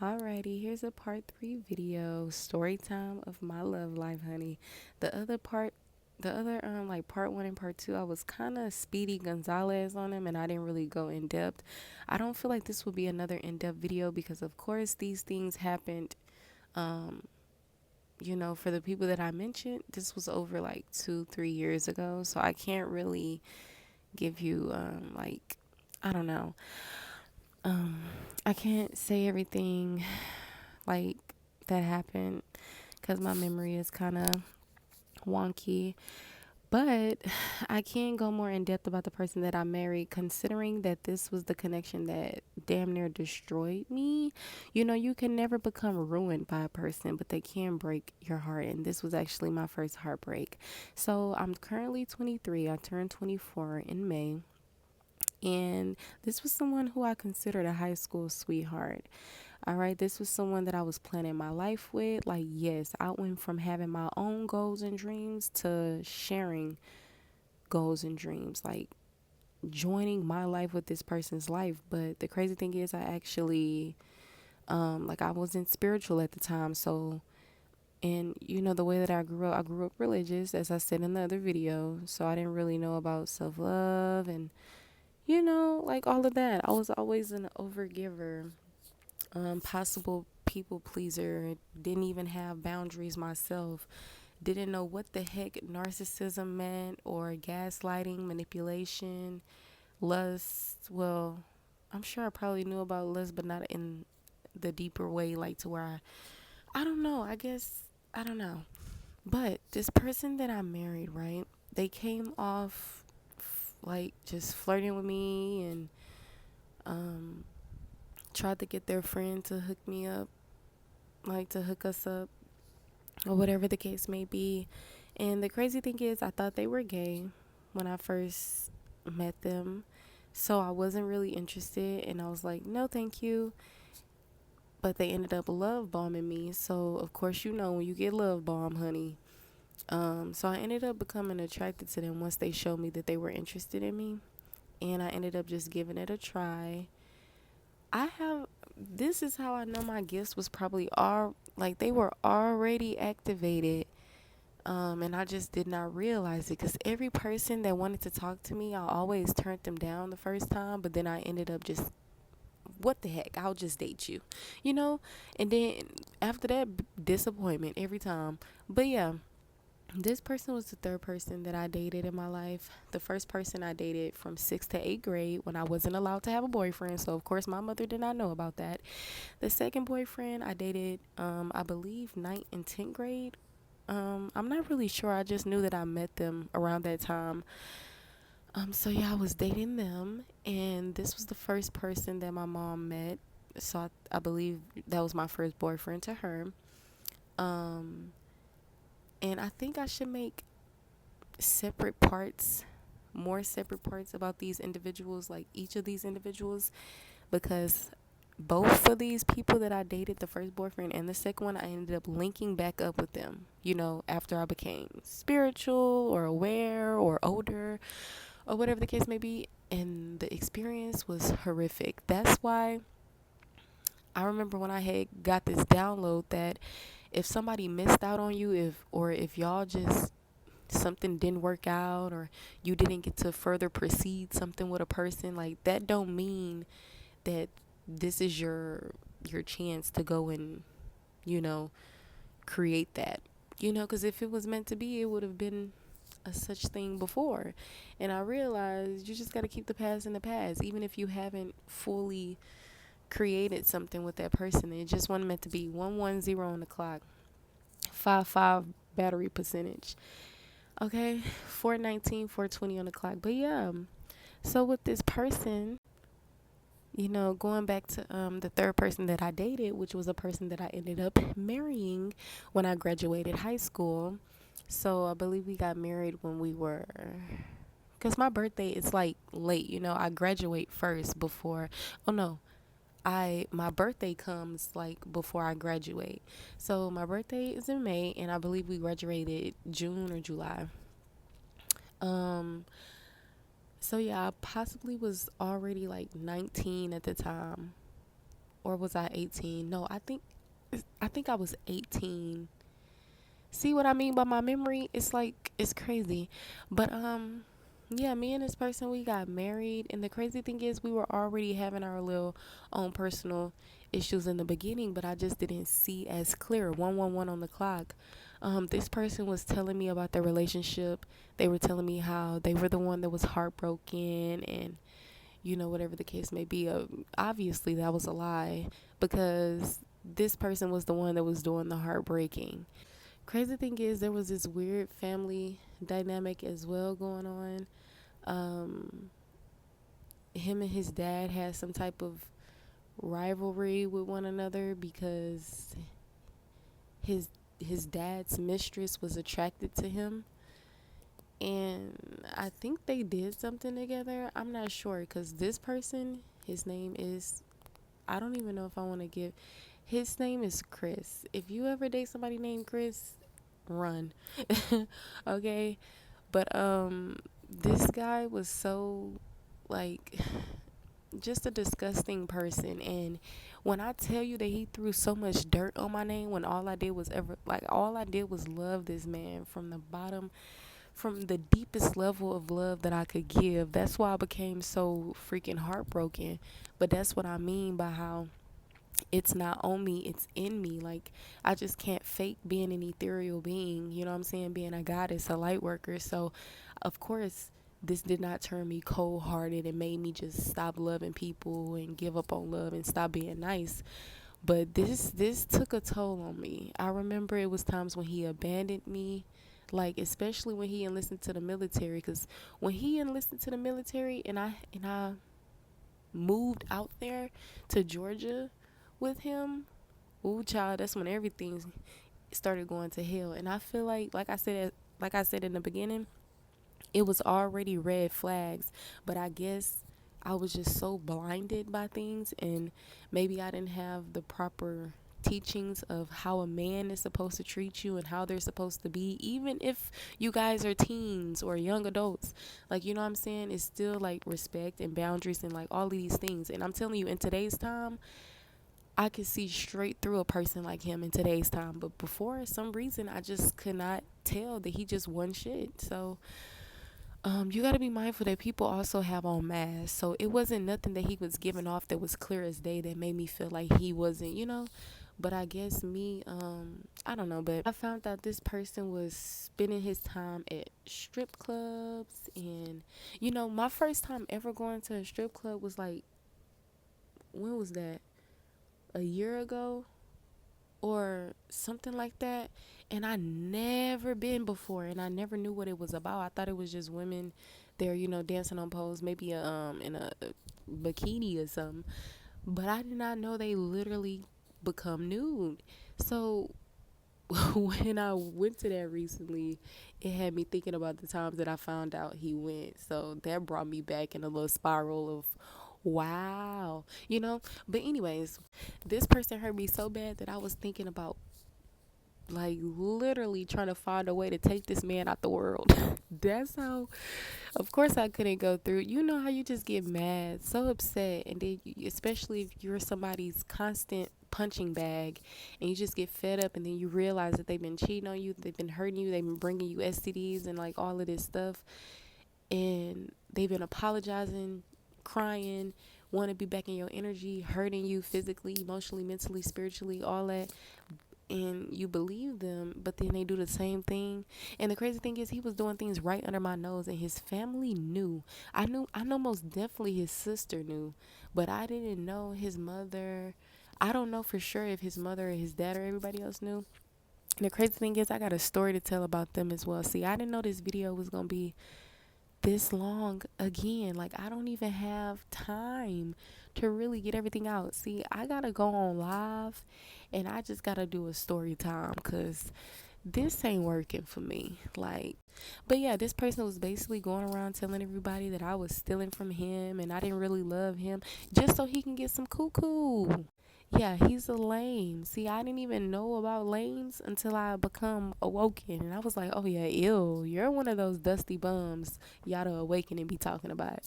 Alrighty, here's a part 3 video, story time of my love life, honey. The other part, the other like part 1 and part 2, I was kind of Speedy Gonzalez on them, and I didn't really go in depth. I don't feel like this will be another in depth video because, of course, these things happened. Um, for the people that I mentioned, this was over like 2, 3 years ago, so I can't really give you I don't know. Um, I can't say everything like that happened because my memory is kind of wonky. But I can go more in depth about the person that I married, considering that this was the connection that damn near destroyed me. You can never become ruined by a person, but they can break your heart. And this was actually my first heartbreak. So I'm currently 23. I turned 24 in May. And this was someone who I considered a high school sweetheart. All right, this was someone that I was planning my life with. Like, yes, I went from having my own goals and dreams to sharing goals and dreams, like joining my life with this person's life. But the crazy thing is, I actually, like, I wasn't spiritual at the time. So, and the way that I grew up religious, as I said in the other video. So, I didn't really know about self love and, like all of that. I was always an overgiver, possible people pleaser, didn't even have boundaries myself, didn't know what the heck narcissism meant or gaslighting, manipulation, lust. Well, I'm sure I probably knew about lust, but not in the deeper way, like to where I don't know, I guess, I don't know. But this person that I married, right, they came off like just flirting with me and um, tried to get their friend to hook me up, like to hook us up or whatever the case may be. And the crazy thing is, I thought they were gay when I first met them. So I wasn't really interested. And I was like, no, thank you. But they ended up love bombing me. So, of course, when you get love bomb, honey. So I ended up becoming attracted to them once they showed me that they were interested in me. And I ended up just giving it a try. This is how I know my gifts was probably all, like they were already activated. And I just did not realize it because every person that wanted to talk to me, I always turned them down the first time. But then I ended up just, what the heck? I'll just date you, you know? And then after that, disappointment every time. But yeah, this person was the third person that I dated in my life. The first person I dated from 6th to 8th grade when I wasn't allowed to have a boyfriend. So, of course, my mother did not know about that. The second boyfriend I dated, I believe, 9th and 10th grade. I'm not really sure. I just knew that I met them around that time. So yeah, I was dating them, and this was the first person that my mom met. So I believe that was my first boyfriend to her. Um, and I think I should make separate parts, more separate parts about these individuals, like each of these individuals, because both of these people that I dated, the first boyfriend and the second one, I ended up linking back up with them, after I became spiritual or aware or older or whatever the case may be. And the experience was horrific. That's why I remember when I had got this download that if somebody missed out on you, if y'all just something didn't work out or you didn't get to further proceed something with a person, like that don't mean that this is your chance to go and you know create that, because if it was meant to be, it would have been a such thing before. And I realized you just got to keep the past in the past, even if you haven't fully created something with that person. It just wasn't meant to be. 110 on the clock, 5 battery percentage. Okay, 419, 420 on the clock. But yeah, so with this person, going back to the third person that I dated, which was a person that I ended up marrying when I graduated high school. So I believe we got married when we were, because my birthday is like late. I graduate first before. Oh no, my birthday comes like before I graduate. So my birthday is in May, and I believe we graduated June or July. Um, so yeah, I possibly was already like 19 at the time. Or was I 18? No, I think I was 18. See what I mean by my memory? It's like it's crazy. But yeah, me and this person, we got married, and the crazy thing is we were already having our little own personal issues in the beginning, but I just didn't see as clear. 111 on the clock. This person was telling me about their relationship. They were telling me how they were the one that was heartbroken, and whatever the case may be. Obviously that was a lie, because this person was the one that was doing the heartbreaking. Crazy thing is, there was this weird family dynamic as well going on. Um, Him and his dad had some type of rivalry with one another, because his his dad's mistress was attracted to him, and I think they did something together. I'm not sure, because this person, his name is, I don't even know if I want to give, his name is Chris. If you ever date somebody named Chris, run. Okay. But this guy was so, like, just a disgusting person. And when I tell you that he threw so much dirt on my name, when all I did was love this man from the bottom, from the deepest level of love that I could give. That's why I became so freaking heartbroken. But that's what I mean by how it's not on me, it's in me. Like, I just can't fake being an ethereal being, you know what I'm saying? Being a goddess, a light worker. So, of course, this did not turn me cold hearted and made me just stop loving people and give up on love and stop being nice. But this took a toll on me. I remember it was times when he abandoned me, like especially when he enlisted to the military. Because when he enlisted to the military, and I moved out there to Georgia with him, ooh child, that's when everything started going to hell. And I feel like I said in the beginning, it was already red flags, but I guess I was just so blinded by things, and maybe I didn't have the proper teachings of how a man is supposed to treat you and how they're supposed to be, even if you guys are teens or young adults. Like, you know what I'm saying? It's still like respect and boundaries and like all of these things. And I'm telling you, in today's time, I could see straight through a person like him in today's time. But before, some reason, I just could not tell that he just wasn't shit. So, you got to be mindful that people also have on masks. So it wasn't nothing that he was giving off that was clear as day that made me feel like he wasn't. But I guess me, I don't know. But I found out this person was spending his time at strip clubs. And, my first time ever going to a strip club was like, when was that? A year ago? Or something like that. And I never been before, and I never knew what it was about. I thought it was just women there, dancing on poles, maybe in a bikini or something. But I did not know they literally become nude. So when I went to that recently, it had me thinking about the times that I found out he went. So that brought me back in a little spiral of wow. But anyways, this person hurt me so bad that I was thinking about, like, literally trying to find a way to take this man out the world. That's how, of course, I couldn't go through. You know how you just get mad, so upset, and then especially if you're somebody's constant punching bag, and you just get fed up, and then you realize that they've been cheating on you, they've been hurting you, they've been bringing you STDs and like all of this stuff, and they've been apologizing, crying, want to be back in your energy, hurting you physically, emotionally, mentally, spiritually, all that, and you believe them, but then they do the same thing. And the crazy thing is, he was doing things right under my nose, and his family knew. I know most definitely his sister knew, but I didn't know his mother. I don't know for sure if his mother or his dad or everybody else knew. And the crazy thing is, I got a story to tell about them as well. See, I didn't know this video was gonna be this long again. Like, I don't even have time to really get everything out. See, I gotta go on live, and I just gotta do a story time, because this ain't working for me. Like, but yeah, this person was basically going around telling everybody that I was stealing from him and I didn't really love him, just so he can get some cuckoo. Yeah, he's a lame. See, I didn't even know about lames until I become awoken. And I was like, oh yeah, ew, you're one of those dusty bums y'all to awaken and be talking about.